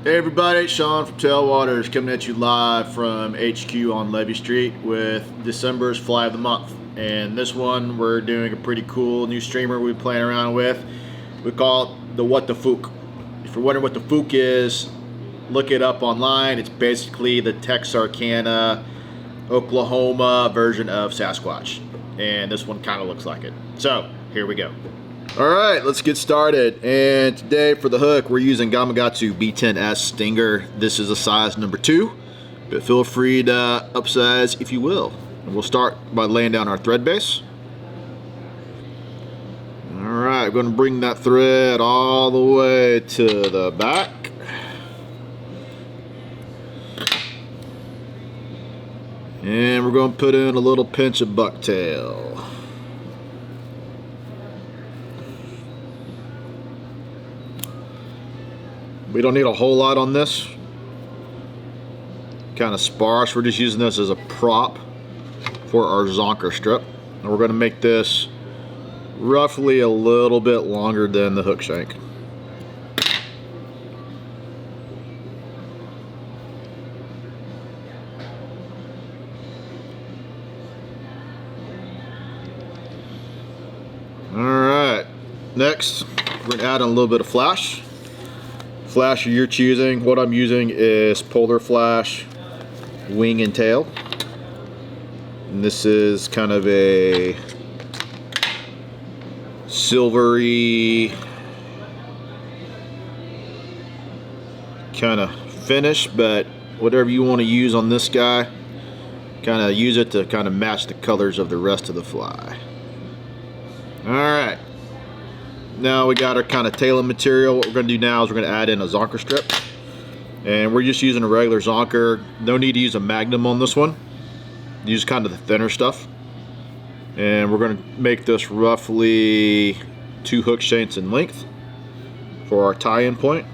Hey everybody, Sean from Tailwaters coming at you live from HQ on Levy Street with December's Fly of the Month. And this one we're doing a pretty cool new streamer we're playing around with. We call it the What the Fouke. If you're wondering what the Fouke is, look it up online. It's basically the Texarkana, Oklahoma version of Sasquatch. And this one kind of looks like it. So, here we go. Alright, let's get started. And today for the hook, we're using Gamakatsu B10S Stinger. This is a size number 2, but feel free to upsize if you will. And we'll start by laying down our thread base. Alright, we're going to bring that thread all the way to the back. And we're going to put in a little pinch of bucktail. We don't need a whole lot on this. Kind of sparse. We're just using this as a prop for our zonker strip. And we're going to make this roughly a little bit longer than the hook shank. Alright, next we're going to add in a little bit of flash. Flash you're choosing. What I'm using is Polar Flash Wing and Tail. And this is kind of a silvery kind of finish, but whatever you want to use on this guy, kind of use it to kind of match the colors of the rest of the fly. Alright. Now we got our kind of tailing material. What we're going to do now is we're going to add in a zonker strip. And we're just using a regular zonker. No need to use a magnum on this one. Use kind of the thinner stuff. And we're going to make this roughly 2 hook shanks in length for our tie-in point.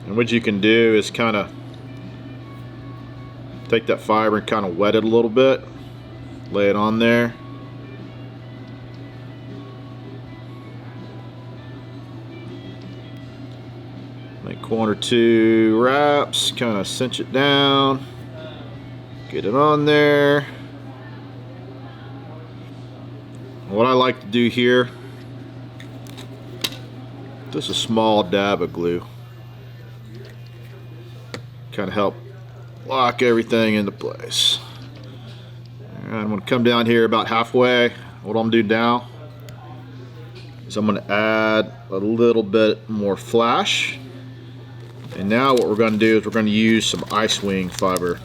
And what you can do is kind of take that fiber and kind of wet it a little bit. Lay it on there. Make 1 or 2 wraps, kind of cinch it down, get it on there. What I like to do here, just a small dab of glue, kind of help lock everything into place. And I'm going to come down here about halfway. What I'm going to do now is I'm going to add a little bit more flash. And now what we're going to do is we're going to use some ice wing fiber.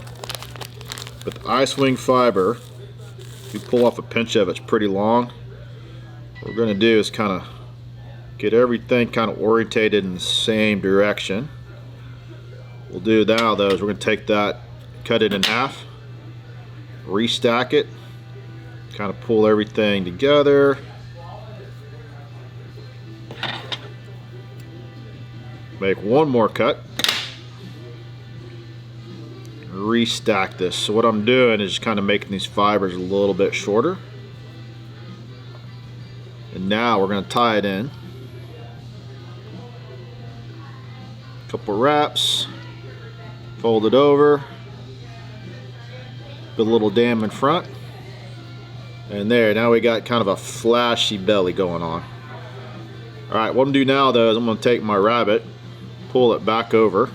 With the ice wing fiber, if you pull off a pinch of it, it's pretty long. What we're going to do is kind of get everything kind of orientated in the same direction. We'll do now though is we're going to take that, cut it in half, restack it, kind of pull everything together. Make 1 more cut, restack this. So what I'm doing is just kind of making these fibers a little bit shorter. And now we're going to tie it in. Couple wraps, fold it over, put a little dam in front, and there, now we got kind of a flashy belly going on. Alright, what I'm going to do now though is I'm going to take my rabbit, pull it back over,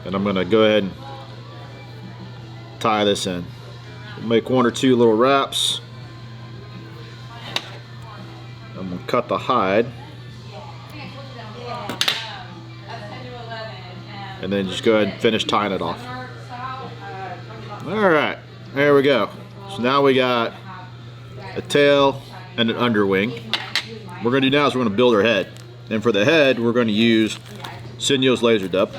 and I'm going to go ahead and tie this in. Make 1 or 2 little wraps. I'm going to cut the hide, and then just go ahead and finish tying it off. Alright, there we go. So now we got a tail and an underwing. What we're going to do now is we're going to build our head. And for the head, we're going to use Sinyo's laser dub.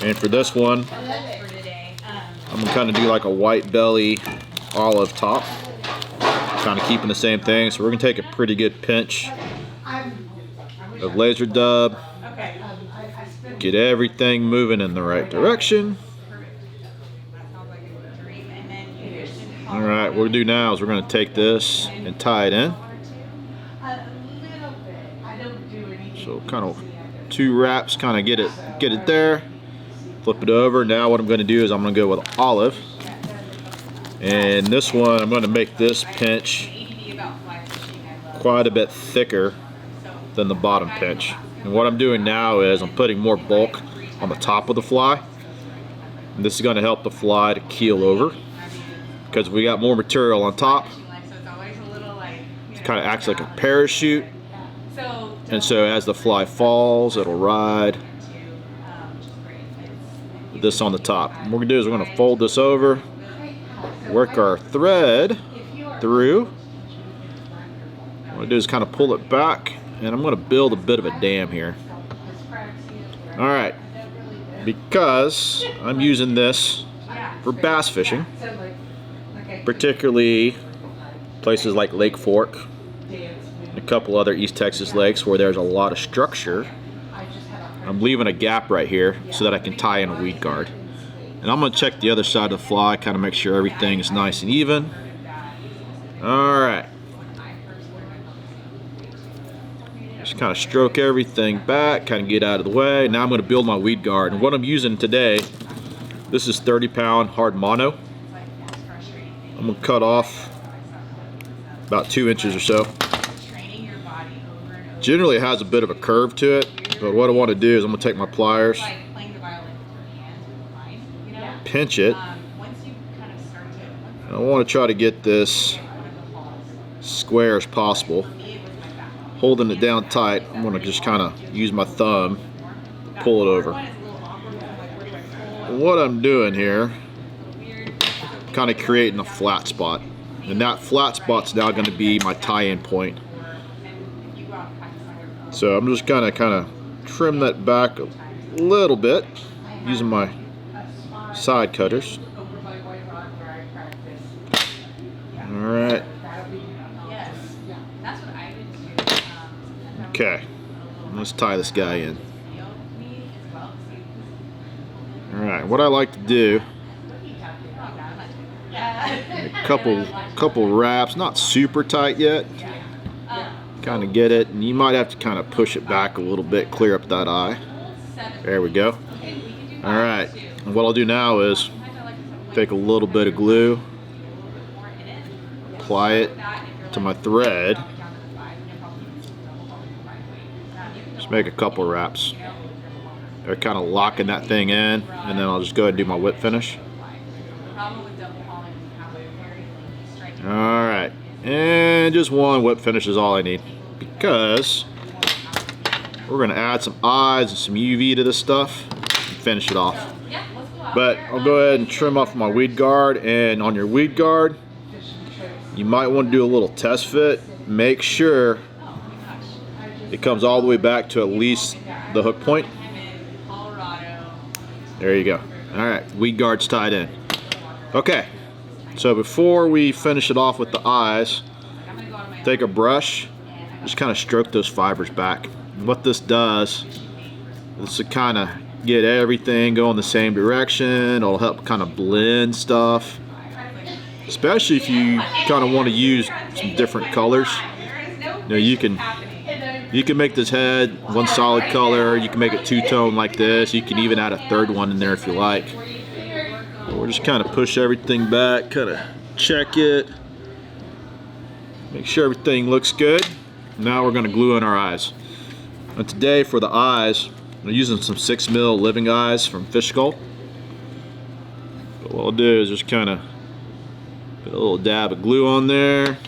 And for this one, I'm going to kind of do like a white belly olive top. Kind of keeping the same thing. So we're going to take a pretty good pinch of laser dub. Get everything moving in the right direction. Alright, what we'll do now is we're going to take this and tie it in. So kind of 2 wraps, kind of get it there. Flip it over. Now what I'm going to do is I'm going to go with olive. And this one, I'm going to make this pinch quite a bit thicker than the bottom pinch. And what I'm doing now is I'm putting more bulk on the top of the fly. And this is going to help the fly to keel over because we got more material on top. It kind of acts like a parachute. And so as the fly falls, it'll ride this on the top. And what we're going to do is we're going to fold this over, work our thread through. What I'm going to do is kind of pull it back, and I'm going to build a bit of a dam here. Alright, because I'm using this for bass fishing, particularly places like Lake Fouke and a couple other East Texas lakes where there's a lot of structure, I'm leaving a gap right here so that I can tie in a weed guard. And I'm going to check the other side of the fly, kind of make sure everything is nice and even. Alright. Just kind of stroke everything back, kind of get out of the way. Now I'm going to build my weed guard. And what I'm using today, this is 30-pound hard mono. I'm going to cut off about 2 inches or so. Generally it has a bit of a curve to it, but what I want to do is I'm going to take my pliers, pinch it. I want to try to get this square as possible. Holding it down tight, I'm going to just kind of use my thumb to pull it over. And what I'm doing here, kind of creating a flat spot. And that flat spot's now going to be my tie-in point. So I'm just kind of trim that back a little bit using my side cutters. Alright. Okay, let's tie this guy in. Alright, what I like to do, a couple wraps, not super tight yet. Kind of get it, and you might have to kind of push it back a little bit, clear up that eye. There we go. Alright, and what I'll do now is take a little bit of glue, apply it to my thread. Just make a couple wraps. They're kind of locking that thing in, and then I'll just go ahead and do my whip finish. Alright, and just one whip finish is all I need, because we're going to add some eyes and some UV to this stuff and finish it off. But I'll go ahead and trim off my weed guard, and on your weed guard, you might want to do a little test fit. Make sure it comes all the way back to at least the hook point. There you go. Alright, weed guard's tied in. Okay, so before we finish it off with the eyes, take a brush, just kind of stroke those fibers back. And what this does is to kind of get everything going the same direction. It'll help kind of blend stuff, especially if you kind of want to use some different colors. You know, you can make this head one solid color, you can make it two-tone like this, you can even add a third one in there if you like. But we'll just kind of push everything back, kind of check it, make sure everything looks good. Now we're going to glue in our eyes. And today for the eyes, I'm using some 6mm living eyes from Fish Skull. But what I'll do is just kind of put a little dab of glue on there,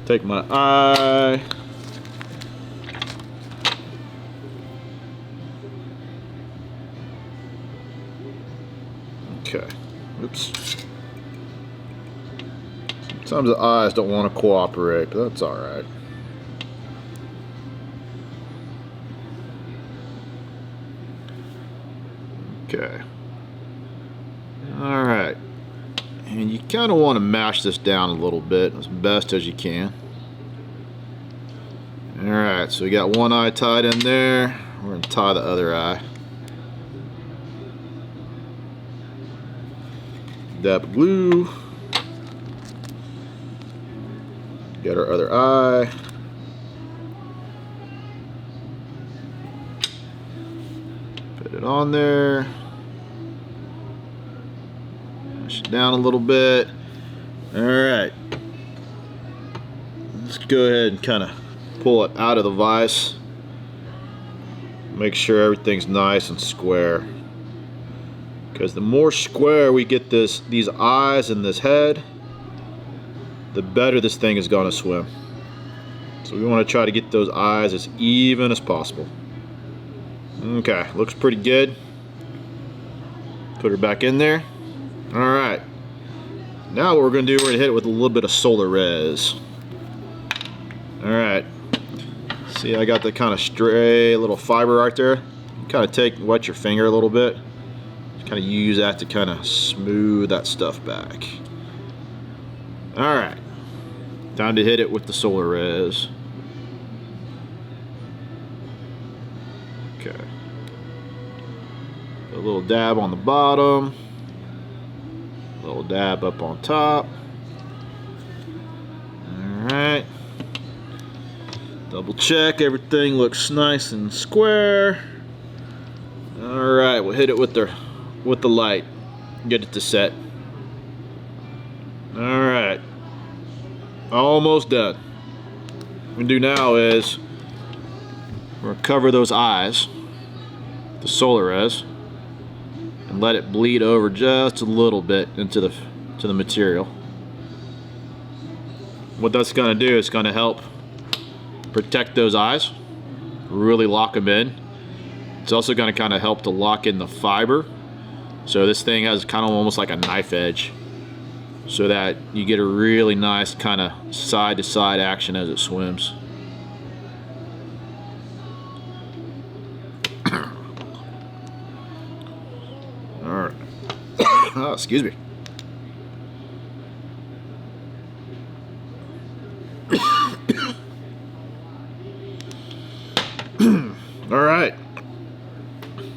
take my eye, okay, oops. Sometimes the eyes don't want to cooperate, but that's alright. Okay. Alright. And you kind of want to mash this down a little bit as best as you can. Alright, so we got one eye tied in there. We're going to tie the other eye. Dab glue. Got our other eye. it on there. Push it down a little bit. Alright. Let's go ahead and kind of pull it out of the vise. Make sure everything's nice and square. Because the more square we get these eyes and this head, the better this thing is going to swim. So we want to try to get those eyes as even as possible. Okay, looks pretty good. Put her back in there. Alright. Now what we're going to do, we're going to hit it with a little bit of solar res. Alright. See, I got the kind of stray little fiber right there. You kind of wet your finger a little bit. Just kind of use that to kind of smooth that stuff back. Alright. Time to hit it with the solar res. Okay. A little dab on the bottom. A little dab up on top. Alright. Double check everything looks nice and square. Alright, we'll hit it with the light. Get it to set. Alright. Almost done. What we do now is we're going to cover those eyes, the solar res, and let it bleed over just a little bit into the material. What that's going to do is going to help protect those eyes, really lock them in. It's also going to kind of help to lock in the fiber, so this thing has kind of almost like a knife edge, so that you get a really nice kind of side to side action as it swims. Alright. Oh, excuse me. Alright.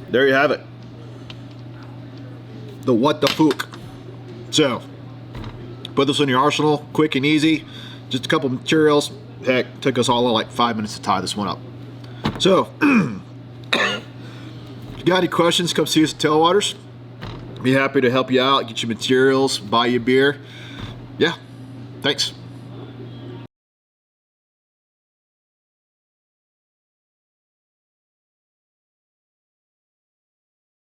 There you have it. The what the Fouke. So, put this in your arsenal, quick and easy. Just a couple materials. Heck, took us all like 5 minutes to tie this one up. So, if you got any questions, come see us at Tailwaters. Be happy to help you out, get you materials, buy you beer. Yeah, thanks.